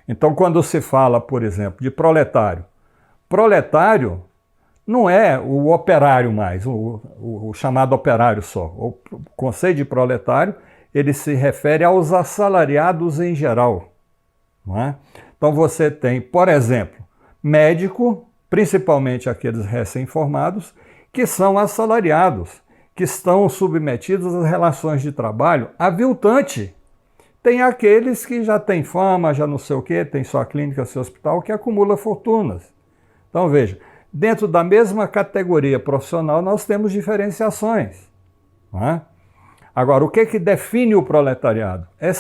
Então, quando se fala, por exemplo, de proletário, proletário não é o operário mais, o chamado operário só. O conceito de proletário, ele se refere aos assalariados em geral. Não é? Então você tem, por exemplo, médico, principalmente aqueles recém-formados, que são assalariados, que estão submetidos às relações de trabalho aviltante. Tem aqueles que já têm fama, já não sei o quê, tem sua clínica, seu hospital, que acumula fortunas. Então veja, dentro da mesma categoria profissional nós temos diferenciações. Não é? Agora, o que define o proletariado? É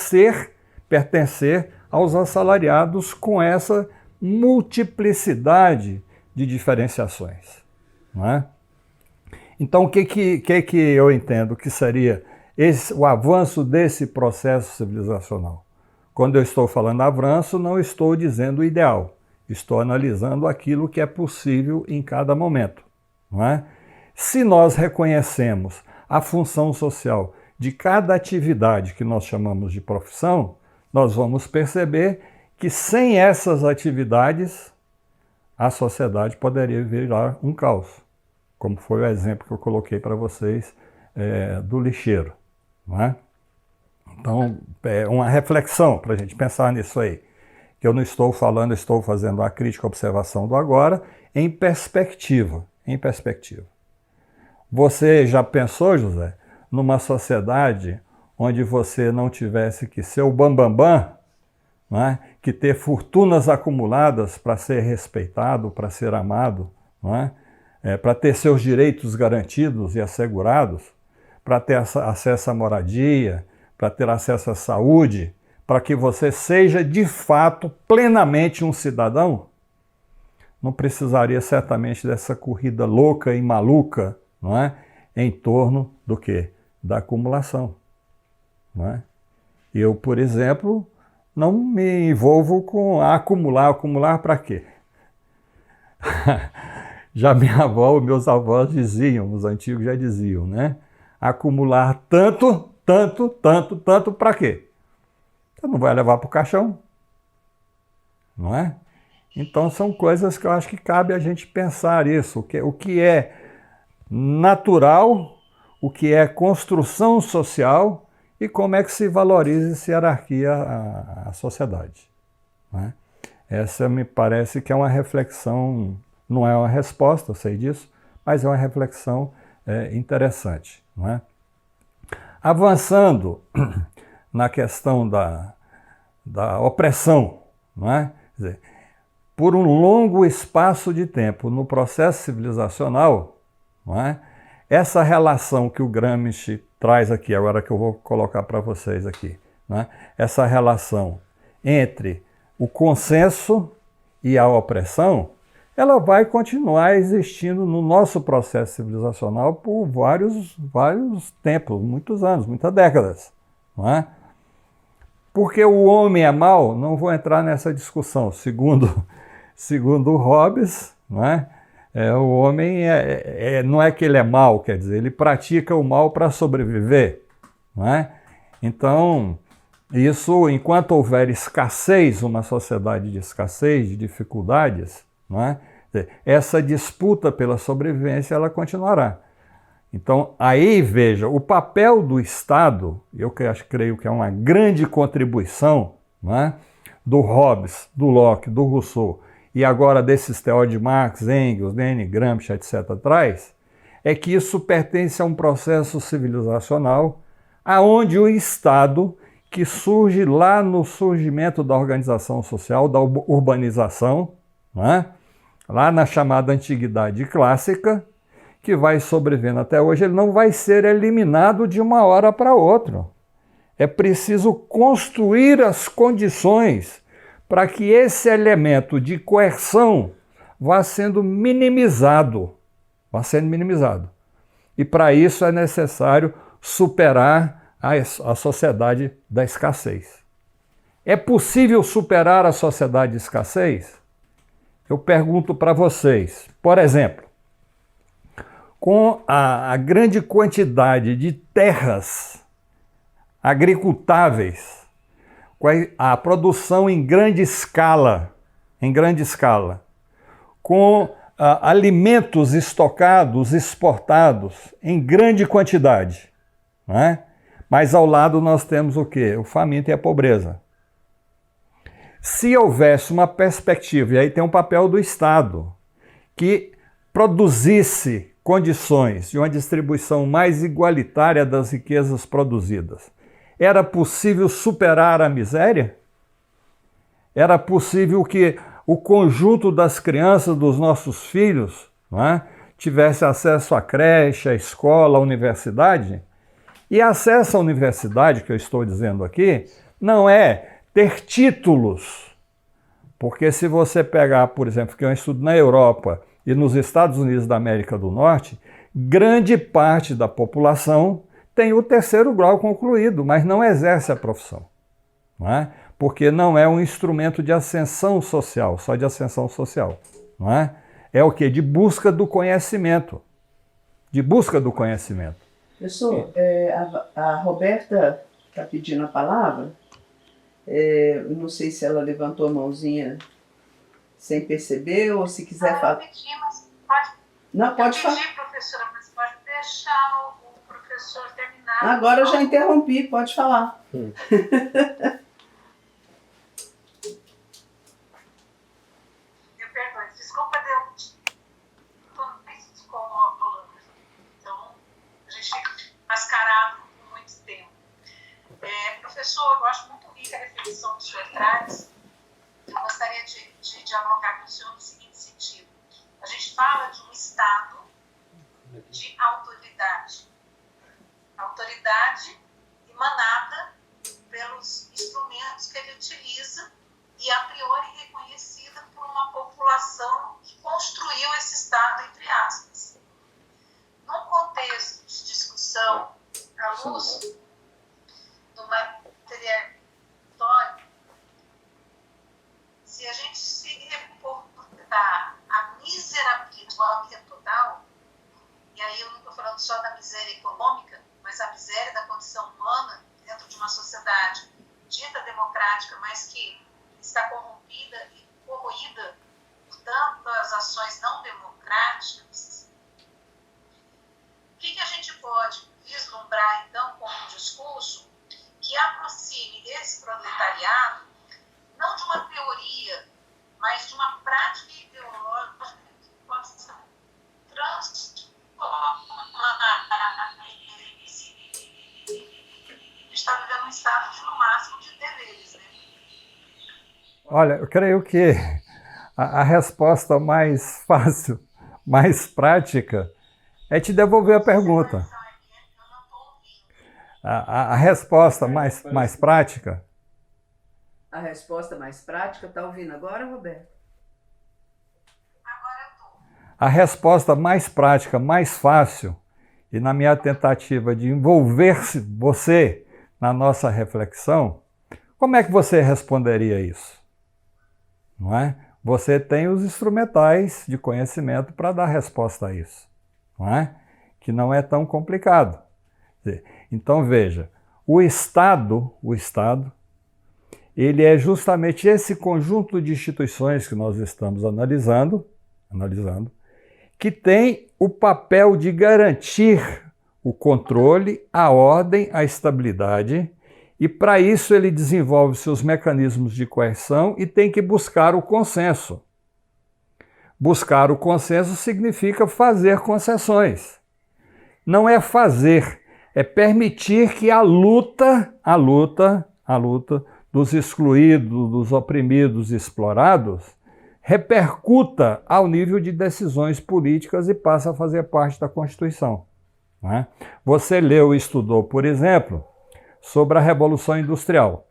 pertencer aos assalariados com essa multiplicidade de diferenciações. Não é? Então, o que eu entendo que seria o avanço desse processo civilizacional? Quando eu estou falando avanço, não estou dizendo o ideal. Estou analisando aquilo que é possível em cada momento. Não é? Se nós reconhecemos a função social de cada atividade que nós chamamos de profissão, nós vamos perceber que sem essas atividades a sociedade poderia virar um caos, como foi o exemplo que eu coloquei para vocês do lixeiro. Não é? Então, é uma reflexão para a gente pensar nisso aí, que eu não estou falando, estou fazendo a crítica, a observação do agora em perspectiva. Você já pensou, José, numa sociedade onde você não tivesse que ser o bambambam, não é? Que ter fortunas acumuladas para ser respeitado, para ser amado, não é? Para ter seus direitos garantidos e assegurados, para ter acesso à moradia, para ter acesso à saúde, para que você seja de fato plenamente um cidadão? Não precisaria certamente dessa corrida louca e maluca, não é? Em torno do quê? Da acumulação. Não é? Eu, por exemplo, não me envolvo com acumular para quê? Já minha avó, meus avós diziam, os antigos já diziam, né? Acumular tanto para quê? Você não vai levar para o caixão, não é? Então são coisas que eu acho que cabe a gente pensar isso, o que é natural, o que é construção social e como é que se valoriza e se hierarquia a sociedade. Não é? Essa me parece que é uma reflexão, não é uma resposta, eu sei disso, mas é uma reflexão interessante. Não é? Avançando na questão da opressão, não é? Quer dizer, por um longo espaço de tempo no processo civilizacional, não é? Essa relação que o Gramsci traz aqui, agora que eu vou colocar para vocês aqui, não é? Essa relação entre o consenso e a opressão, ela vai continuar existindo no nosso processo civilizacional por vários tempos, muitos anos, muitas décadas, não é? Porque o homem é mau, não vou entrar nessa discussão. Segundo Hobbes, não é? O homem não é que ele é mau, quer dizer, ele pratica o mal para sobreviver, não é? Então, isso, enquanto houver escassez, uma sociedade de escassez, de dificuldades, não é? Essa disputa pela sobrevivência, ela continuará. Então, aí, veja, o papel do Estado, eu creio que é uma grande contribuição, não é? Do Hobbes, do Locke, do Rousseau, e agora desses teóricos de Marx, Engels, Lenin, Gramsci, etc., atrás, é que isso pertence a um processo civilizacional aonde o Estado, que surge lá no surgimento da organização social, da urbanização, não é? Lá na chamada Antiguidade Clássica, que vai sobrevivendo até hoje, ele não vai ser eliminado de uma hora para outra. É preciso construir as condições para que esse elemento de coerção vá sendo minimizado. E para isso é necessário superar a sociedade da escassez. É possível superar a sociedade de escassez? Eu pergunto para vocês, por exemplo, com a grande quantidade de terras agricultáveis, a produção em grande escala, com alimentos estocados, exportados em grande quantidade, né? Mas ao lado nós temos o quê? O faminto e a pobreza. Se houvesse uma perspectiva, e aí tem um papel do Estado, que produzisse condições de uma distribuição mais igualitária das riquezas produzidas, era possível superar a miséria? Era possível que o conjunto das crianças, dos nossos filhos, não é, tivesse acesso à creche, à escola, à universidade? E acesso à universidade, que eu estou dizendo aqui, não é ter títulos. Porque se você pegar, por exemplo, que eu estudo na Europa e nos Estados Unidos da América do Norte, grande parte da população tem o 3º grau concluído, mas não exerce a profissão, não é? Porque não é um instrumento de ascensão social, só de ascensão social, não é? É o quê? De busca do conhecimento. De busca do conhecimento. Professor, a Roberta está pedindo a palavra. Não sei se ela levantou a mãozinha sem perceber ou se quiser falar. Eu pedi, mas pode... Não, pode falar. Eu pedi, professora, mas pode deixar o professor terminar. Agora eu já interrompi, pode falar. Desculpa, estou na escola, então a gente fica mascarado por muito tempo. Professor, eu acho muito rica a reflexão que o senhor traz. Eu gostaria de dialogar com o senhor no seguinte sentido. A gente fala de um estado de autoridade. Autoridade emanada pelos instrumentos que ele utiliza e a priori reconhecida por uma população que construiu esse Estado, entre aspas. Num contexto de discussão à luz do material, se a gente se reportar a miserabilidade que é total, e aí eu não estou falando só da miséria econômica, mas a miséria da condição humana dentro de uma sociedade dita democrática, mas que está corrompida e corroída por tantas ações não democráticas, o que a gente pode vislumbrar, então, como um discurso que aproxime esse proletariado não de uma teoria, mas de uma prática ideológica que possa transformar. A gente está vivendo um estado de, no máximo, de deveres, né? Olha, eu creio que a resposta mais fácil, mais prática, é te devolver a pergunta. A resposta mais prática... A resposta mais prática, está ouvindo agora, Roberto? Agora eu estou. A resposta mais prática, mais fácil, e na minha tentativa de envolver você na nossa reflexão, como é que você responderia isso? Não é? Você tem os instrumentais de conhecimento para dar resposta a isso, não é? Que não é tão complicado. Então veja, o Estado, ele é justamente esse conjunto de instituições que nós estamos analisando, que tem o papel de garantir o controle, a ordem, a estabilidade, e para isso ele desenvolve seus mecanismos de coerção e tem que buscar o consenso. Buscar o consenso significa fazer concessões. Não é fazer, é permitir que a luta dos excluídos, dos oprimidos e explorados, repercuta ao nível de decisões políticas e passe a fazer parte da Constituição. Não é? Você leu e estudou, por exemplo, sobre a Revolução Industrial.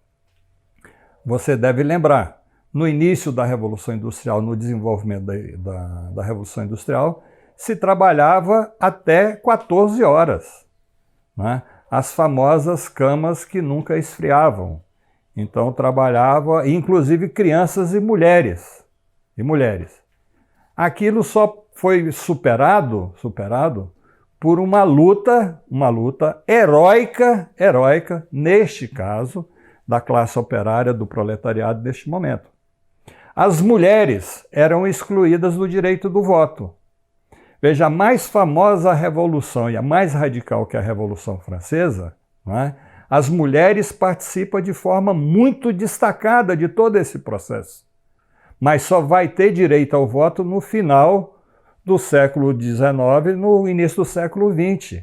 Você deve lembrar, no início da Revolução Industrial, no desenvolvimento da Revolução Industrial, se trabalhava até 14 horas. Né? As famosas camas que nunca esfriavam. Então trabalhava, inclusive crianças e mulheres. Aquilo só foi superado por uma luta heróica, neste caso, da classe operária, do proletariado deste momento. As mulheres eram excluídas do direito do voto. Veja, a mais famosa revolução e a mais radical que a Revolução Francesa, não é? As mulheres participam de forma muito destacada de todo esse processo. Mas só vai ter direito ao voto no final do século XIX, no início do século XX.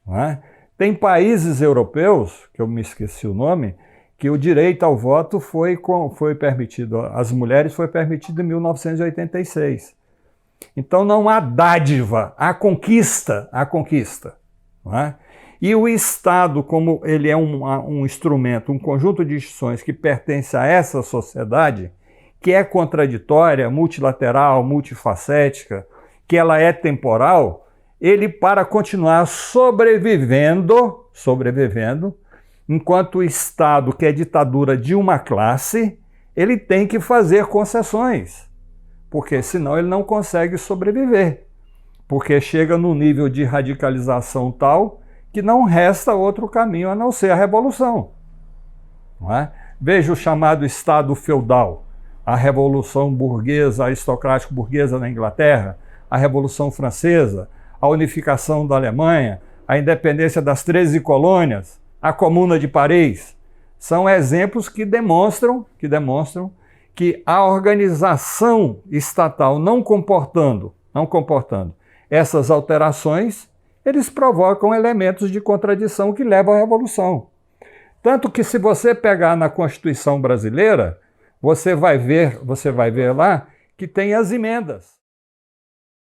Não é? Tem países europeus, que eu me esqueci o nome, que o direito ao voto foi permitido, às mulheres foi permitido em 1986. Então não há dádiva, há conquista, não é? E o Estado, como ele é um instrumento, um conjunto de instituições que pertence a essa sociedade, que é contraditória, multilateral, multifacética, que ela é temporal, ele, para continuar sobrevivendo, enquanto o Estado, que é ditadura de uma classe, ele tem que fazer concessões, porque senão ele não consegue sobreviver, porque chega num nível de radicalização tal que não resta outro caminho a não ser a revolução. Não é? Veja o chamado Estado feudal, a Revolução Burguesa, aristocrático-burguesa na Inglaterra, a Revolução Francesa, a unificação da Alemanha, a independência das 13 colônias, a Comuna de Paris. São exemplos que demonstram que a organização estatal não comportando essas alterações, eles provocam elementos de contradição que levam à revolução. Tanto que, se você pegar na Constituição brasileira, você vai ver lá que tem as emendas.